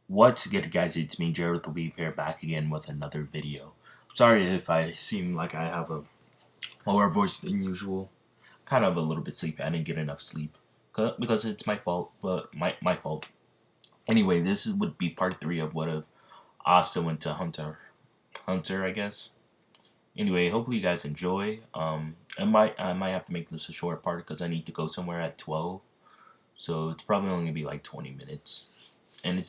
What's good, guys? It's me, Jared the Weeb here, back again with another video. Sorry if I seem like I have a lower voice than usual. Kind of a little bit sleepy. I didn't get enough sleep because it's my fault, but my fault. Anyway, would be part 3 of what if Asta went to Hunter, I guess. Anyway, hopefully you guys enjoy. I might have to make this a short part because I need to go somewhere at 12, so it's probably only gonna be like 20 minutes, and I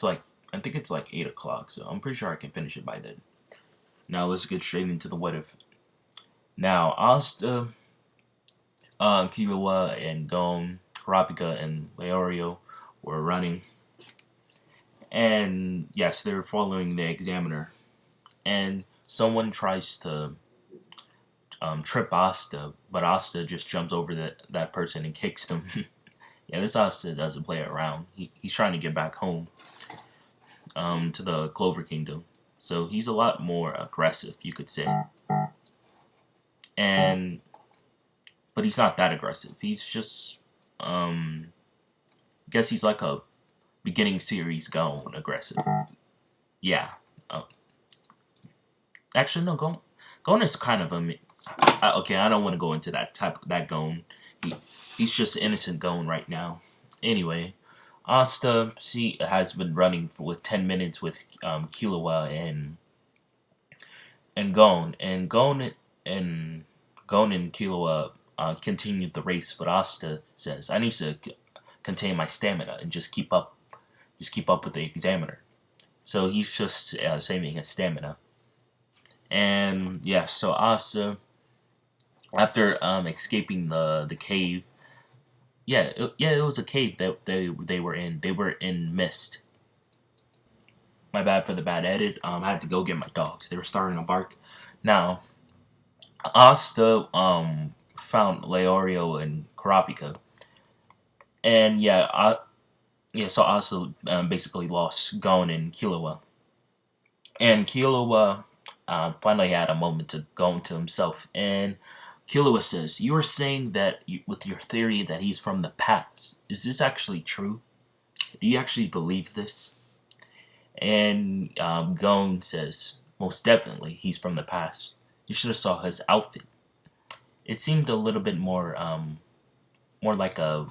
think it's like 8 o'clock, so I'm pretty sure I can finish it by then. Now let's get straight into the what if. Now, Asta, Killua, and Gon, Kurapika, and Leorio were running. And yes, they're following the examiner. And someone tries to trip Asta, but Asta just jumps over that person and kicks them. Yeah, this Asta doesn't play around. He's trying to get back home to the Clover Kingdom. So he's a lot more aggressive, you could say. But he's not that aggressive. He's just, I guess he's like a beginning series Gon aggressive. Yeah. Actually, no, Gon is kind of okay, I don't want to go into that Gon. He's just innocent Gon right now. Anyway, Asta, she has been running with 10 minutes with Killua and Gon, and Gon and Killua continued the race, but Asta says, "I need to contain my stamina and just keep up with the examiner." So he's just saving his stamina, and yeah. So Asta, after escaping the cave, it was a cave that they were in. They were in mist. My bad for the bad edit. I had to go get my dogs. They were starting to bark. Now, Asta found Leorio and Kurapika, and so Asta basically lost Gon and Killua, and Killua finally had a moment to go into himself, and Killua says, "You were saying that with your theory that he's from the past. Is this actually true? Do you actually believe this?" And Gon says, "Most definitely, he's from the past. You should have saw his outfit. It seemed a little bit more like a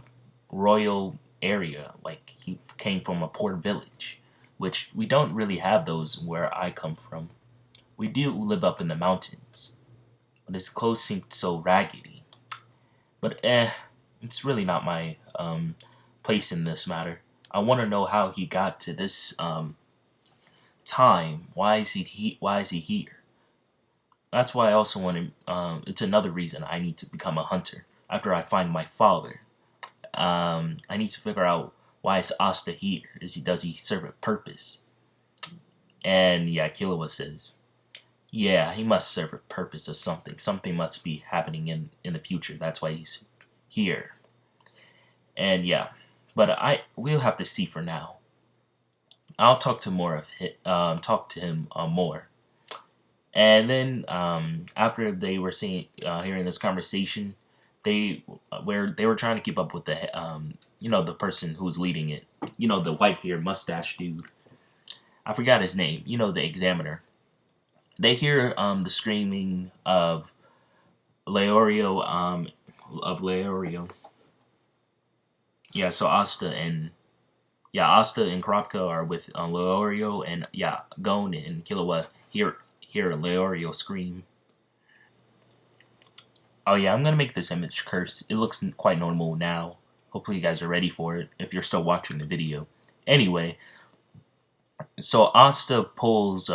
royal area, like he came from a poor village, which we don't really have those where I come from. We do live up in the mountains, but his clothes seemed so raggedy. But it's really not my place in this matter. I want to know how he got to this time. Why is he here? That's why I also want to. It's another reason I need to become a hunter. After I find my father, I need to figure out why is Asta here. Does he serve a purpose?" And yeah, Killua says, "Yeah, he must serve a purpose of something. Something must be happening in the future. That's why he's here." And yeah, but we'll have to see for now. I'll talk to him more. And then after they were hearing this conversation, they were trying to keep up with the person who was leading it, the white hair mustache dude. I forgot his name. The examiner. They hear the screaming of Leorio. Yeah, so Asta and Kurapika are with Leorio, and yeah, Gon and Killua hear Leorio scream. Oh yeah, I'm gonna make this image curse. It looks quite normal now. Hopefully you guys are ready for it if you're still watching the video. Anyway, so Asta pulls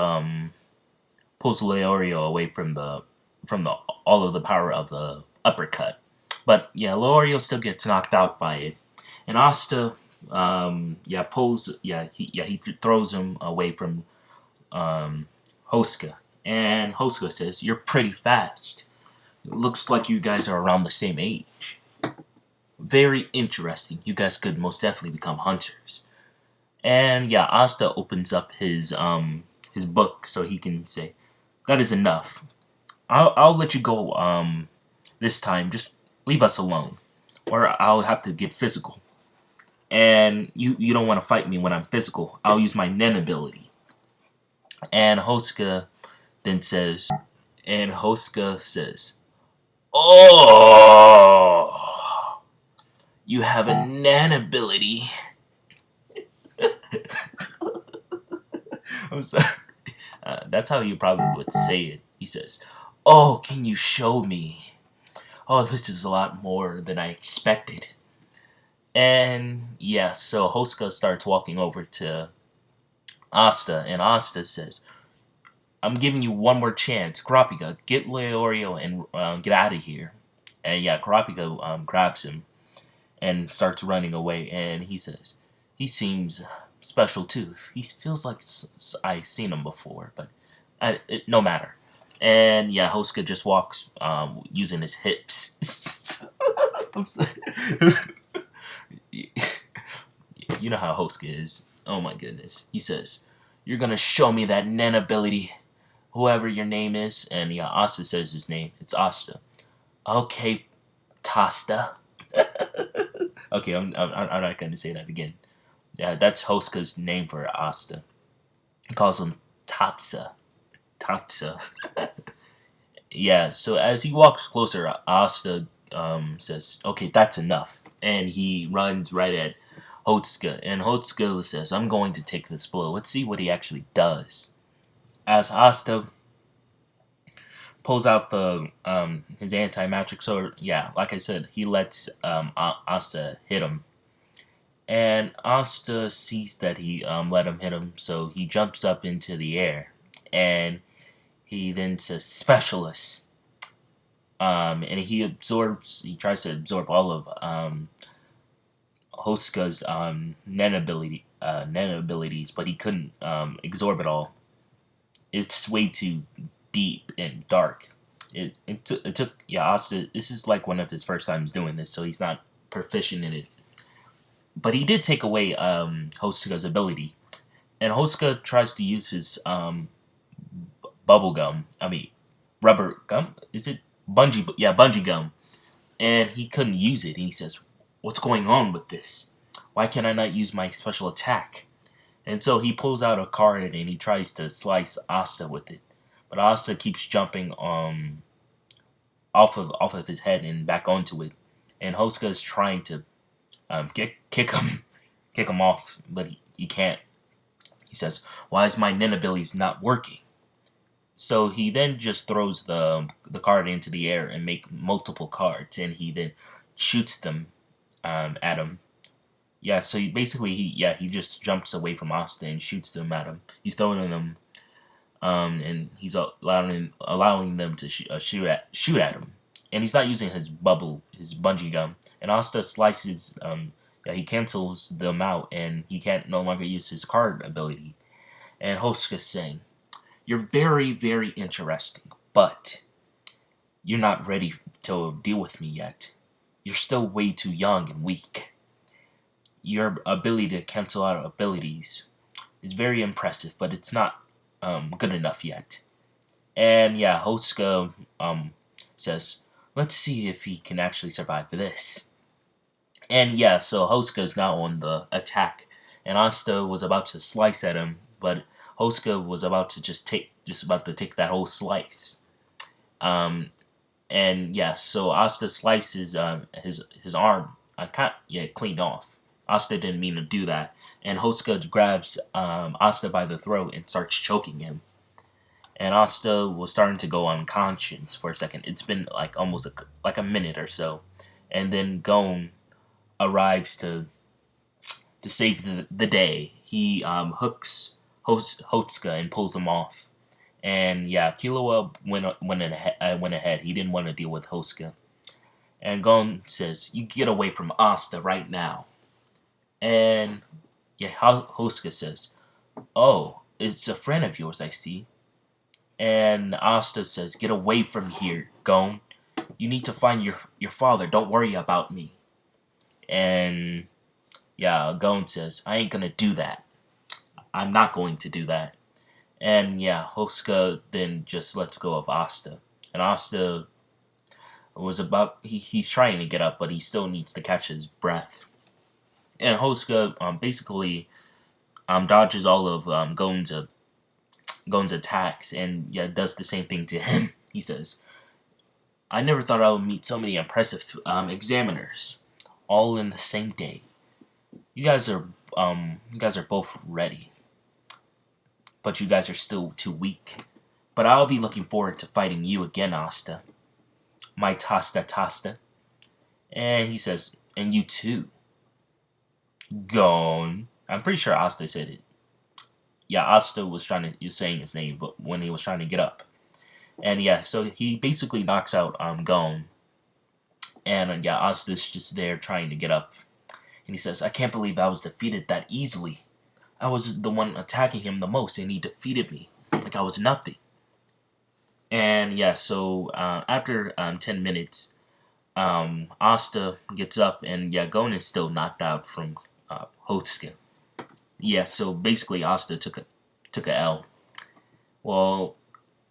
Leorio away from the all of the power of the uppercut. But yeah, Leorio still gets knocked out by it. And Asta he throws him away from Hosuka. And Hosuka says, "You're pretty fast. It looks like you guys are around the same age. Very interesting. You guys could most definitely become hunters." And yeah, Asta opens up his book so he can say, "That is enough. I'll let you go this time. Just leave us alone, or I'll have to get physical." And you don't want to fight me when I'm physical. I'll use my Nen ability. And Hosuka says, "Oh, you have a Nen ability." I'm sorry. That's how you probably would say it. He says, "Oh, can you show me? Oh, this is a lot more than I expected." And yeah, so Hosuka starts walking over to Asta, and Asta says, "I'm giving you one more chance. Kurapika, get Leorio and get out of here." And yeah, Kurapika grabs him and starts running away, and he says, "He seems special too. He feels like I've seen him before, but no matter." And yeah, Hosuka just walks using his hips. I'm sorry. You know how Hosuka is. Oh my goodness. He says, "You're gonna show me that Nen ability, whoever your name is." And yeah, Asta says his name. It's Asta. "Okay, Tasta." Okay, I'm not gonna say that again. Yeah, that's Hosuka's name for Asta. He calls him Tatsa. Tatsa. Yeah, so as he walks closer, Asta says, "Okay, that's enough." And he runs right at Hosuka. And Hosuka says, "I'm going to take this blow. Let's see what he actually does." As Asta pulls out the his anti-magic sword, yeah, like I said, he lets Asta hit him. And Asta sees that he let him hit him, so he jumps up into the air. And he then says, "Specialist." And he tries to absorb all of Hosuka's Nen abilities, but he couldn't absorb it all. It's way too deep and dark. It took Asta. This is like one of his first times doing this, so he's not proficient in it. But he did take away Hosuka's ability, and Hosuka tries to use his bubble gum. I mean, rubber gum. Is it bungee? Yeah, bungee gum. And he couldn't use it. And he says, "What's going on with this? Why can I not use my special attack?" And so he pulls out a card and he tries to slice Asta with it. But Asta keeps jumping off of his head and back onto it. And Hosuka is trying to kick him kick him off, but he can't. He says, "Why is my Nen abilities not working?" So he then just throws the card into the air and make multiple cards, and he then shoots them at him. Yeah, so he just jumps away from Asta and shoots them at him. He's throwing them, and he's allowing them to shoot at him. And he's not using his bungee gum. And Asta slices. He cancels them out, and he can't no longer use his card ability. And Hosuka's saying, "You're very, very interesting, but you're not ready to deal with me yet. You're still way too young and weak. Your ability to cancel out abilities is very impressive, but it's not good enough yet." And yeah, Hosuka says, "Let's see if he can actually survive this." And yeah, so Hosuka is now on the attack, and Asta was about to slice at him, but Hosuka was about to just about to take that whole slice. And yeah, so Asta slices his arm. I can't cleaned off. Asta didn't mean to do that, and Hosuka grabs Asta by the throat and starts choking him. And Asta was starting to go unconscious for a second. It's been like almost like a minute or so, and then Gon arrives to save the day. He hooks Hosuka and pulls him off. And yeah, Killua went ahead. He didn't want to deal with Hosuka. And Gon says, "You get away from Asta right now." And yeah, Hosuka says, "Oh, it's a friend of yours, I see." And Asta says, "Get away from here, Gon. You need to find your father. Don't worry about me." And yeah, Gon says, "I ain't gonna do that. I'm not going to do that." And yeah, Hosuka then just lets go of Asta. And Asta he's trying to get up, but he still needs to catch his breath. And Hosuka basically dodges all of Gon's attacks and yeah does the same thing to him. He says, "I never thought I would meet so many impressive examiners, all in the same day. You guys are both ready, but you guys are still too weak. But I'll be looking forward to fighting you again, Asta. My Tasta. And he says, and you too. Gon. I'm pretty sure Asta said it. Yeah, Asta was saying his name, but when he was trying to get up. And yeah, so he basically knocks out Gon. And yeah, Asta's just there trying to get up. And he says, I can't believe I was defeated that easily. I was the one attacking him the most, and he defeated me like I was nothing. And yeah, so after 10 minutes, Asta gets up, and yeah, Gon is still knocked out from Hosuka. Yeah, so basically Asta took a L. Well,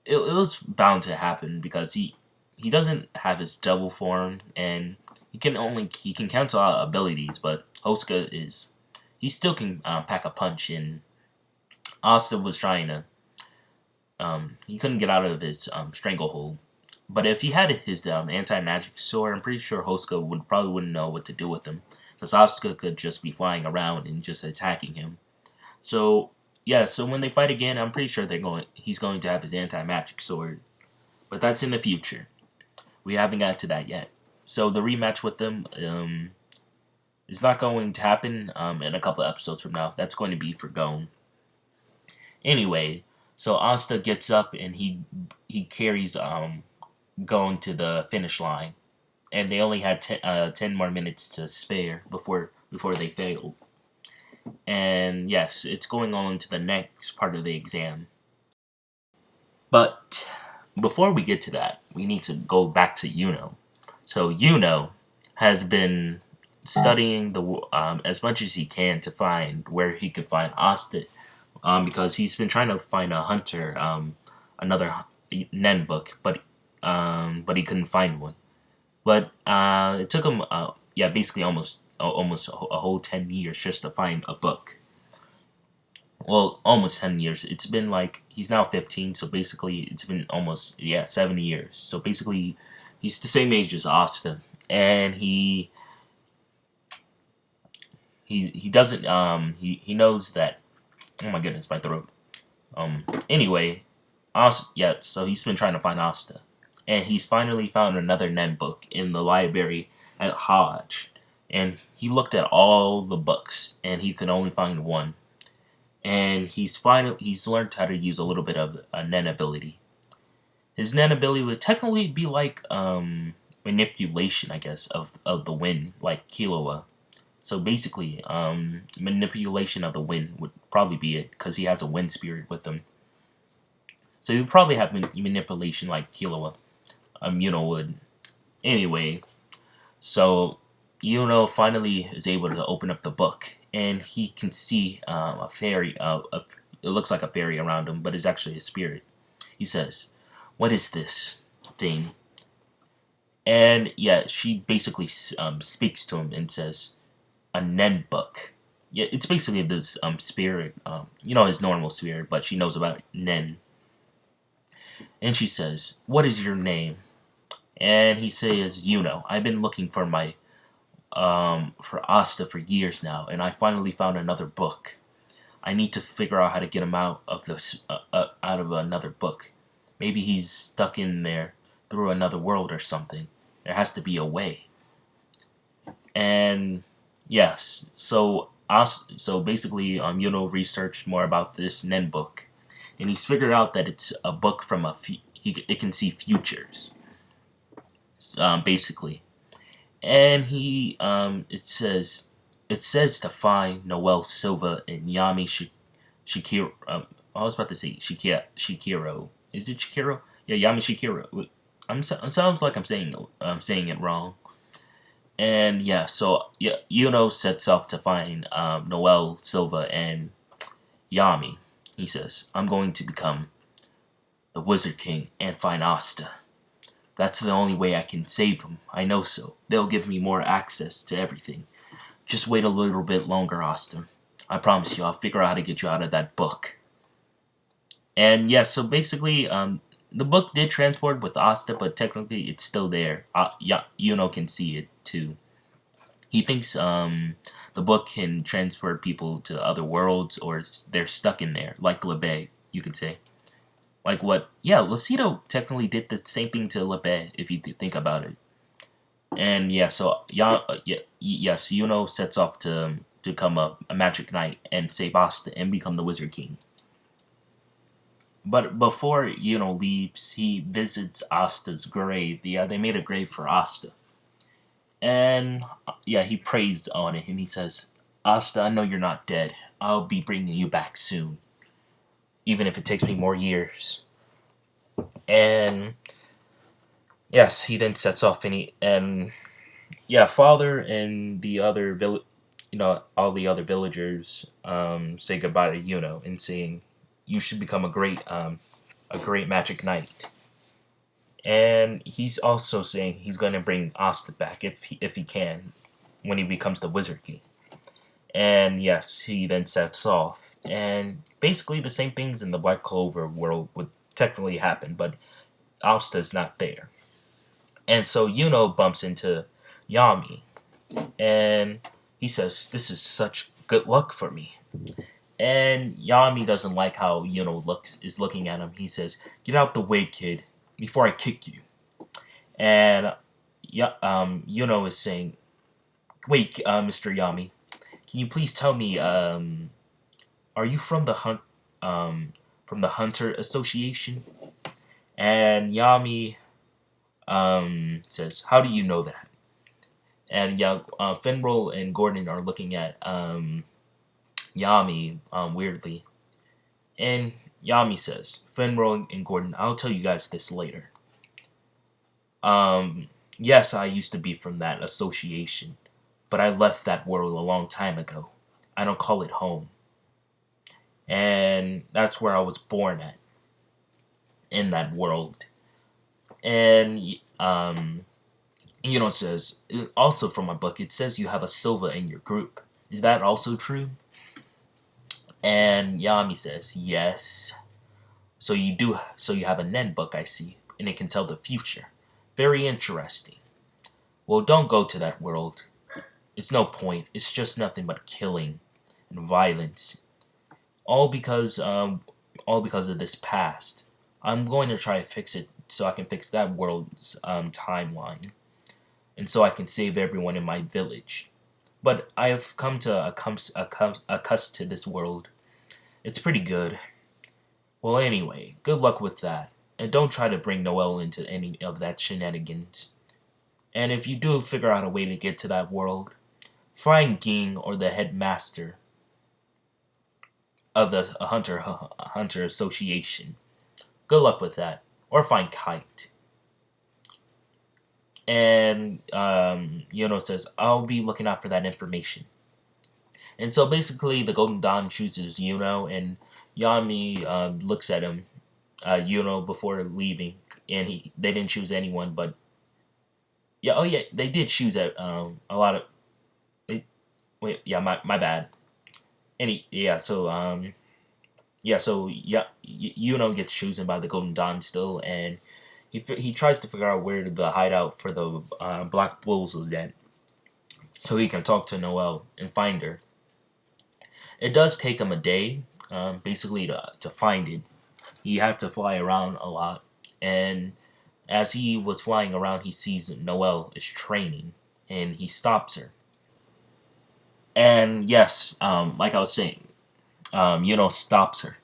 it was bound to happen because he doesn't have his double form, and he can cancel out abilities, but Hosuka he still can pack a punch, and Asta was trying to he couldn't get out of his stranglehold. But if he had his anti-magic sword, I'm pretty sure Hosuka probably wouldn't know what to do with him, because Asuka could just be flying around and just attacking him. So yeah, so when they fight again, I'm pretty sure he's going to have his anti-magic sword, but that's in the future. We haven't got to that yet. So the rematch with them is not going to happen in a couple of episodes from now. That's going to be for Gon. Anyway, so Asta gets up and he carries Gon to the finish line, and they only had 10 more minutes to spare before they failed. And yes, it's going on to the next part of the exam. But before we get to that, we need to go back to Yuno. So Yuno has been studying as much as he can to find where he could find Asta, because he's been trying to find a hunter, another Nen book, but he couldn't find one. But it took him, basically almost a whole 10 years just to find a book. Well, almost 10 years. It's been like, he's now 15, so basically it's been almost, 7 years. So basically, he's the same age as Asta. And he doesn't, he knows that, oh my goodness, my throat. Anyway, so he's been trying to find Asta. And he's finally found another Nen book in the library at Hodge. And he looked at all the books, and he could only find one. And he's learned how to use a little bit of a Nen ability. His Nen ability would technically be like manipulation, I guess, of the wind, like Killua. So basically, manipulation of the wind would probably be it, because he has a wind spirit with him. So he would probably have manipulation like Killua. Yuno would. Anyway, so Yuno finally is able to open up the book, and he can see a fairy. It looks like a fairy around him, but it's actually a spirit. He says, "What is this thing?" And yeah, she basically speaks to him and says, "A Nen book." Yeah, it's basically this spirit, his normal spirit, but she knows about Nen. And she says, "What is your name?" And he says, "Yuno. I've been looking for for Asta for years now, and I finally found another book. I need to figure out how to get him out of another book. Maybe he's stuck in there through another world or something. There has to be a way." And yes, so basically, Yuno researched more about this Nen book, and he's figured out that it's a book from it can see futures, basically. And it says to find Noelle, Silva, and Yami Shikiro. I was about to say Shikiro. Is it Shikiro? Yeah, Yami Shikiro. It sounds like I'm saying it wrong. And yeah, so yeah, Yuno sets off to find Noelle, Silva, and Yami. He says, "I'm going to become the Wizard King and find Asta. That's the only way I can save them. I know so. They'll give me more access to everything. Just wait a little bit longer, Asta. I promise you, I'll figure out how to get you out of that book. And yeah, so basically, the book did transport with Asta, but technically it's still there. Yeah, Yuno can see it too. He thinks the book can transport people to other worlds, or they're stuck in there, like Lebe, you could say. Like what? Yeah, Lucido technically did the same thing to Lebe, if you think about it. And yeah, so yes, Yuno sets off to become a magic knight and save Asta and become the Wizard King. But before Yuno leaves, he visits Asta's grave. Yeah, they made a grave for Asta. And yeah, he prays on it and he says, Asta, I know you're not dead. I'll be bringing you back soon, even if it takes me more years. And yes, he then sets off and yeah, father and the other all the other villagers say goodbye to Yuno and saying, you should become a great magic knight. And he's also saying he's going to bring Asta back if he can when he becomes the Wizard King. And yes, he then sets off. And basically the same things in the Black Clover world would technically happen, but Asta's not there. And so Yuno bumps into Yami. And he says, this is such good luck for me. And Yami doesn't like how Yuno is looking at him. He says, get out the way, kid, before I kick you. And Yuno is saying, wait, Mr. Yami, can you please tell me, are you from the Hunter Association? And Yami says, how do you know that? And yeah, Finral and Gordon are looking at Yami weirdly. And Yami says, Finral and Gordon, I'll tell you guys this later. Yes, I used to be from that association, but I left that world a long time ago. I don't call it home. And that's where I was born at, in that world. And it says, also from my book, it says you have a Silva in your group. Is that also true? And Yami says, yes. So you have a Nen book, I see, and it can tell the future. Very interesting. Well, don't go to that world. It's no point. It's just nothing but killing and violence. All because of this past. I'm going to try to fix it so I can fix that world's timeline. And so I can save everyone in my village. But I have come to accustomed to this world. It's pretty good. Well, anyway, good luck with that. And don't try to bring Noelle into any of that shenanigans. And if you do figure out a way to get to that world, find Ging or the headmaster of the Hunter Association. Good luck with that. Or find Kite. And Yuno says, I'll be looking out for that information. And so basically the Golden Dawn chooses Yuno, and Yami looks at him, Yuno, before leaving, and they didn't choose anyone, but they did choose a lot of. My bad. So Yuno gets chosen by the Golden Dawn still, and he tries to figure out where the hideout for the Black Bulls is at, so he can talk to Noelle and find her. It does take him a day, basically to find it. He had to fly around a lot, and as he was flying around, he sees Noelle is training, and he stops her. And yes, like I was saying, stops her,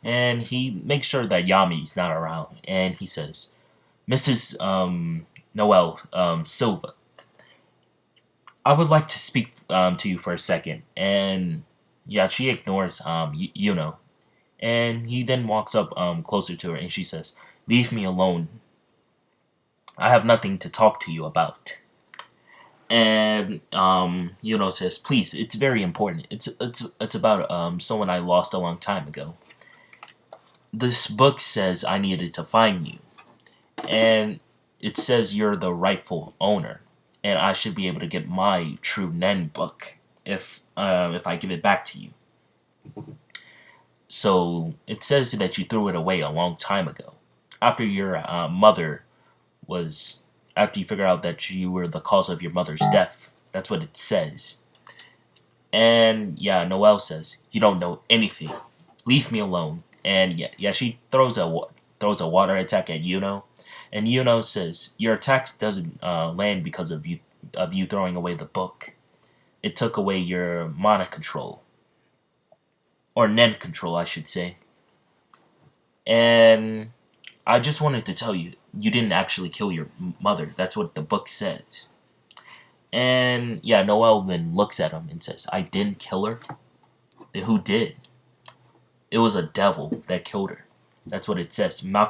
and he makes sure that Yami's not around, and he says, Mrs. Noelle Silva, I would like to speak to you for a second. And yeah, she ignores Yuno, and he then walks up closer to her, and she says, leave me alone. I have nothing to talk to you about. And Yuno says, please, it's very important. It's about someone I lost a long time ago. This book says I needed to find you, and it says you're the rightful owner. and I should be able to get my true Nen book if I give it back to you. So it says that you threw it away a long time ago, after your mother was after you figure out that you were the cause of your mother's death. That's what it says. And yeah, Noelle says, "You don't know anything. Leave me alone." And yeah, she throws a water attack at Yuno, and Yuno says, "Your attacks doesn't land because of you throwing away the book. It took away your mana control, or Nen control, I should say. And I just wanted to tell you, you didn't actually kill your mother. That's what the book says." And yeah, Noelle then looks at him and says, "I didn't kill her? Then who did? It was a devil that killed her." That's what it says. You know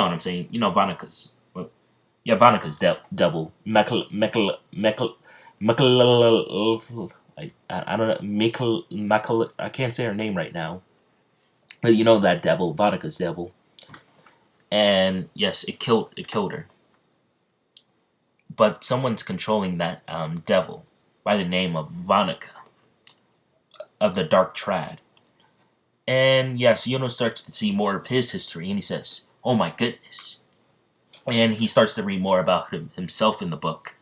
what I'm saying? You know Vanika's. Well, yeah, Vanika's devil. I don't know. Mikkel. I can't say her name right now. But you know that devil, Vanika's devil. And yes, it killed her. But someone's controlling that devil by the name of Vanika of the Dark Trad. And yes, Yuno starts to see more of his history, and he says, "Oh my goodness." And he starts to read more about himself in the book.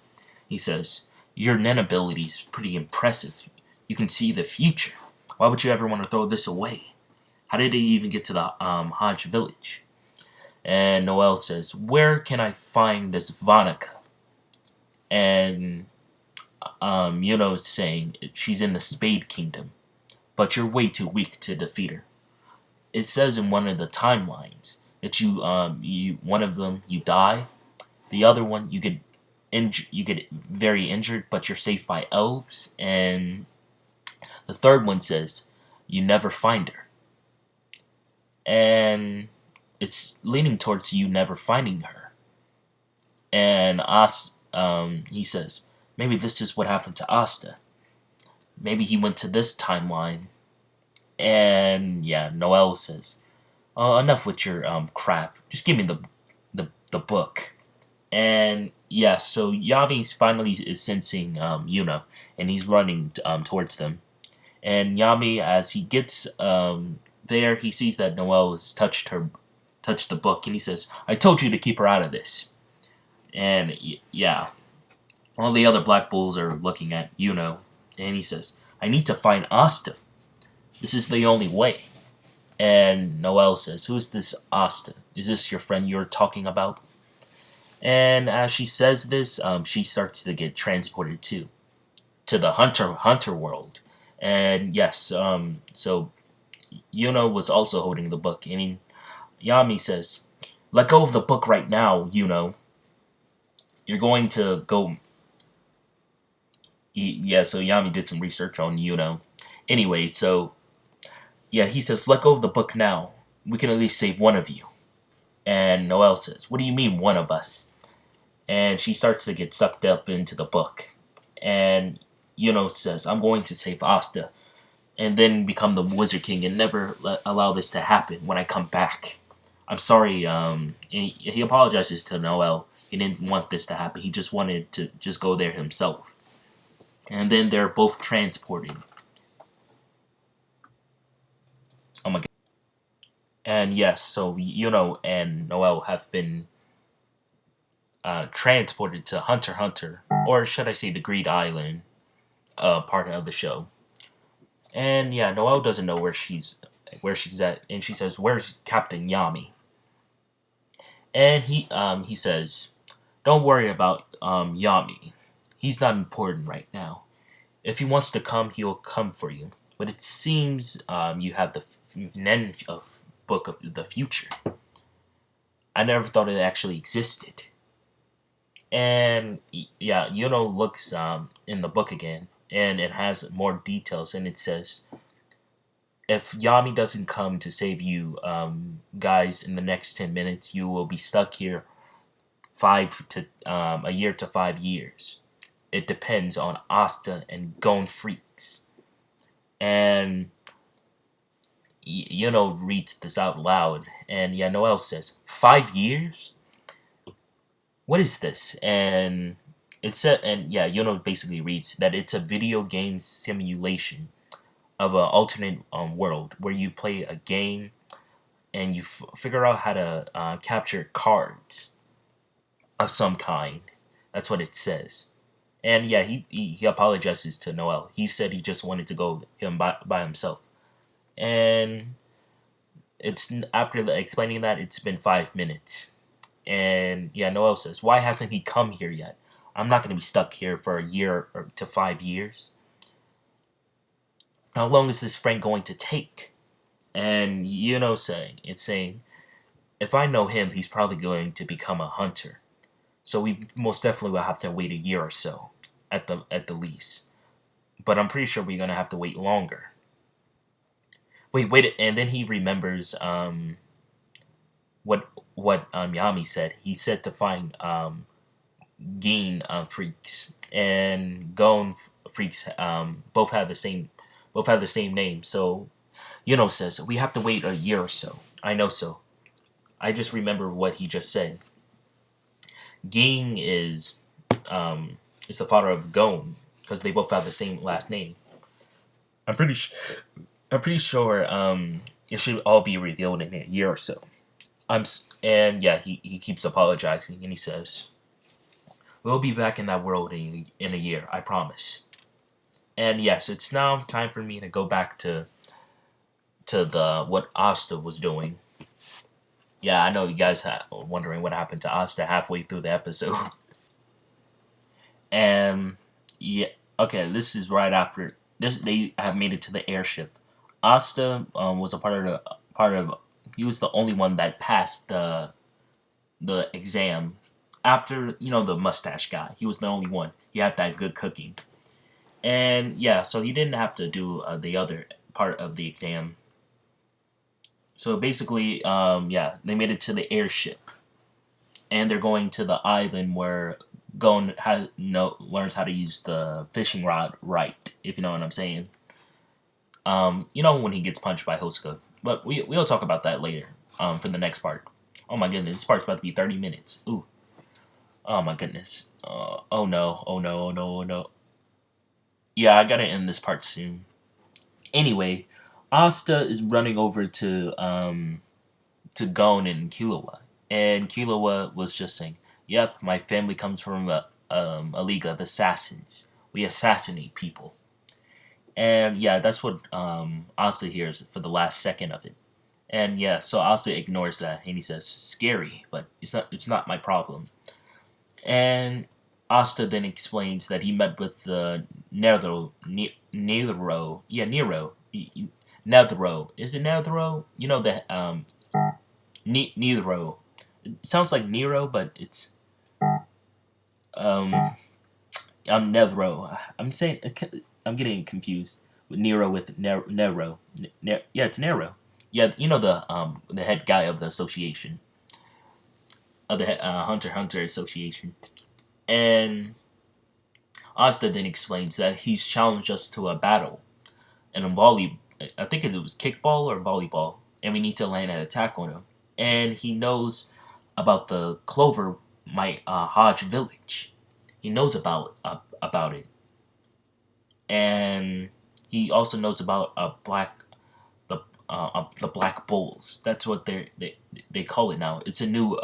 He says, "Your Nen ability is pretty impressive. You can see the future. Why would you ever want to throw this away? How did it even get to the Hodge village?" And Noelle says, "Where can I find this Vanika?" And Yuno's saying she's in the Spade Kingdom, but you're way too weak to defeat her. It says in one of the timelines that you one of them you die, the other one you get very injured, but you're saved by elves, and the third one says you never find her, and it's leaning towards you never finding her. And he says maybe this is what happened to Asta. Maybe he went to this timeline. And yeah, Noelle says, "Oh, enough with your crap. Just give me the book." And yeah, so Yami finally is sensing Yuna, and he's running towards them. And Yami, as he gets there, he sees that Noelle has touched the book, and he says, "I told you to keep her out of this." And yeah, all the other Black Bulls are looking at Yuno, and he says, "I need to find Asta. This is the only way." And Noelle says, "Who is this Asta? Is this your friend you're talking about?" And as she says this, she starts to get transported to the Hunter world. And yes, so Yuno was also holding the book, and Yami says, "Let go of the book right now, Yuno. You're going to go." Yeah, so Yami did some research on Yuno. Anyway, so yeah, he says, "Let go of the book now. We can at least save one of you." And Noelle says, "What do you mean, one of us?" And she starts to get sucked up into the book. And Yuno says, "I'm going to save Asta, and then become the Wizard King, and never allow this to happen when I come back. I'm sorry." He apologizes to Noelle. He didn't want this to happen. He just wanted to just go there himself. And then they're both transported. Oh my god. And yes, so Yuno and Noelle have been transported to Hunter x Hunter, or should I say the Greed Island part of the show. And yeah, Noelle doesn't know where she's at, and she says, "Where's Captain Yami?" And he says, "Don't worry about Yami. He's not important right now. If he wants to come, he will come for you. But it seems you have the Nen book of the future. I never thought it actually existed." And yeah, Yuno looks in the book again, and it has more details, and it says, "If Yami doesn't come to save you guys in the next 10 minutes, you will be stuck here a year to 5 years. It depends on Asta and Gon Freaks." And Yuno reads this out loud, and yeah, Noelle says, "5 years? What is this?" And It said, and yeah, basically reads that it's a video game simulation of an alternate world where you play a game and you figure out how to capture cards of some kind. That's what it says. And yeah, he apologizes to Noelle. He said he just wanted to go him by himself. And it's after explaining that it's been 5 minutes. And yeah, Noelle says, "Why hasn't he come here yet? I'm not going to be stuck here for a year or to 5 years. How long is this friend going to take?" And saying, if I know him, he's probably going to become a hunter. So we most definitely will have to wait a year or so at the least. But I'm pretty sure we're gonna have to wait longer. Wait, and then he remembers what Yami said. He said to find Gin freaks and Gon freaks both have the same name. So says we have to wait a year or so. I know so. I just remember what he just said. Ging is the father of Gon because they both have the same last name. I'm pretty sure it should all be revealed in a year or so. And yeah, he keeps apologizing and he says, "We'll be back in that world in a year, I promise." And yes, it's now time for me to go back to the what Asta was doing. Yeah, I know you guys are wondering what happened to Asta halfway through the episode. And yeah, okay, this is right after this. They have made it to the airship. Asta was a part of. He was the only one that passed the exam. After the mustache guy, he was the only one. He had that good cooking, and yeah, so he didn't have to do the other part of the exam. So basically, yeah, they made it to the airship, and they're going to the island where Gon learns how to use the fishing rod right, if you know what I'm saying. When he gets punched by Hosuka, but we'll talk about that later. For the next part. Oh my goodness, this part's about to be 30 minutes. Ooh. Oh my goodness. Oh no. Oh no. Oh no. Oh no. Yeah, I gotta end this part soon. Anyway, Asta is running over to Gon and Killua, and Killua was just saying, "Yep, my family comes from a league of assassins. We assassinate people." And yeah, that's what Asta hears for the last second of it. And yeah, so Asta ignores that and he says, "Scary, but it's not my problem." And Asta then explains that he met with the Nero. Is it Nero? The Nero. It sounds like Nero, but it's um I'm Nero. I'm getting confused with Nero with Nero. Yeah, it's Nero. Yeah, the head guy of the association of the Hunter x Hunter Association, and Asta then explains that he's challenged us to a battle and a volley. I think it was kickball or volleyball, and we need to land an attack on him. And he knows about the Clover Hodge village. He knows about it, and he also knows about the Black Bulls. That's what they call it now. It's a new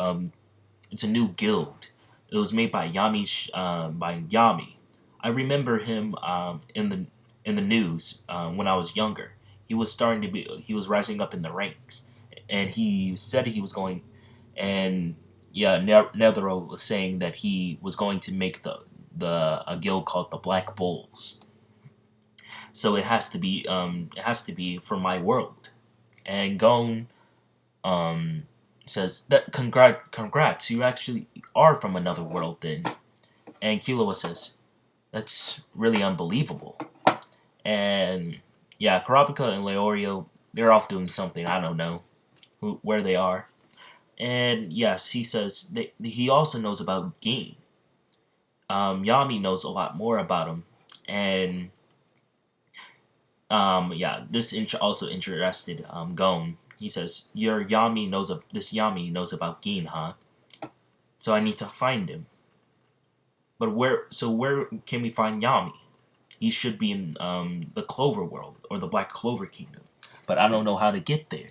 guild. It was made by Yami. I remember him in the news when I was younger. He was rising up in the ranks, and he said he was going, and yeah, Nethero was saying that he was going to make a guild called the Black Bulls. So it has to be from my world. And Gon says that congrats, you actually are from another world then. And Killua says, "That's really unbelievable." And yeah, Kurapika and Leorio, they're off doing something. I don't know where they are. And yes, he says he also knows about Gin. Yami knows a lot more about him. And yeah, this also interested Gon. He says, this Yami knows about Gin, huh? So I need to find him. But where can we find Yami? He should be in the Clover world or the Black Clover Kingdom, but I don't know how to get there.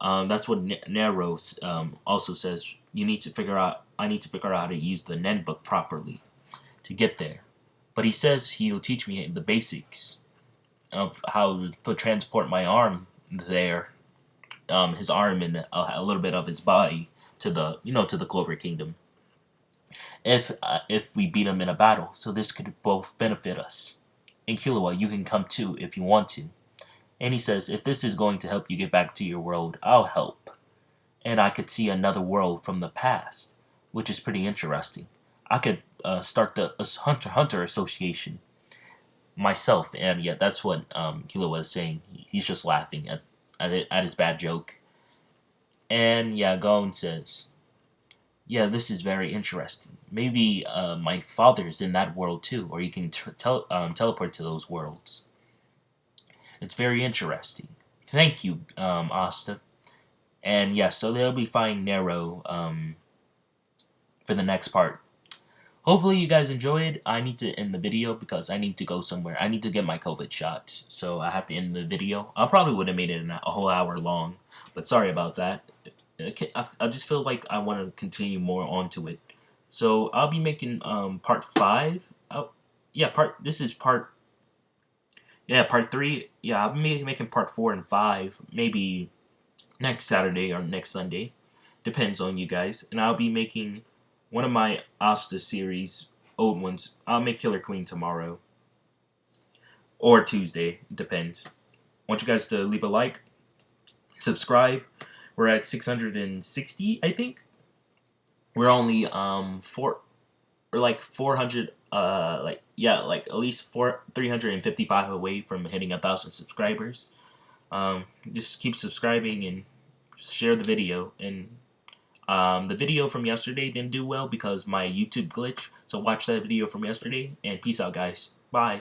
That's what Nero also says. You need to figure out. I need to figure out how to use the Nen book properly to get there. But he says he'll teach me the basics of how to transport my arm there, his arm and a little bit of his body to the to the Clover Kingdom. If we beat him in a battle, so this could both benefit us. And Killua, you can come too if you want to. And he says, if this is going to help you get back to your world, I'll help. And I could see another world from the past, which is pretty interesting. I could start the Hunter Association myself, and yeah, that's what Killua was saying. He's just laughing at his bad joke. And yeah, Gon says, yeah, this is very interesting. Maybe my father's in that world too, or you can teleport to those worlds. It's very interesting. Thank you, Asta. And yeah, so they'll be finding Nero for the next part. Hopefully you guys enjoyed. I need to end the video because I need to go somewhere. I need to get my COVID shot, so I have to end the video. I probably would have made it a whole hour long, but sorry about that. I just feel like I want to continue more onto it. So I'll be making part 5. This is part 3. Yeah, I'll be making part 4 and 5 maybe next Saturday or next Sunday. Depends on you guys. And I'll be making one of my Asta series, old ones. I'll make Killer Queen tomorrow. Or Tuesday. Depends. I want you guys to leave a like. Subscribe. We're at 660, I think. We're only 400 at least 355 away from hitting 1,000 subscribers. Just keep subscribing and share the video. And the video from yesterday didn't do well because my YouTube glitch. So watch that video from yesterday and peace out, guys. Bye.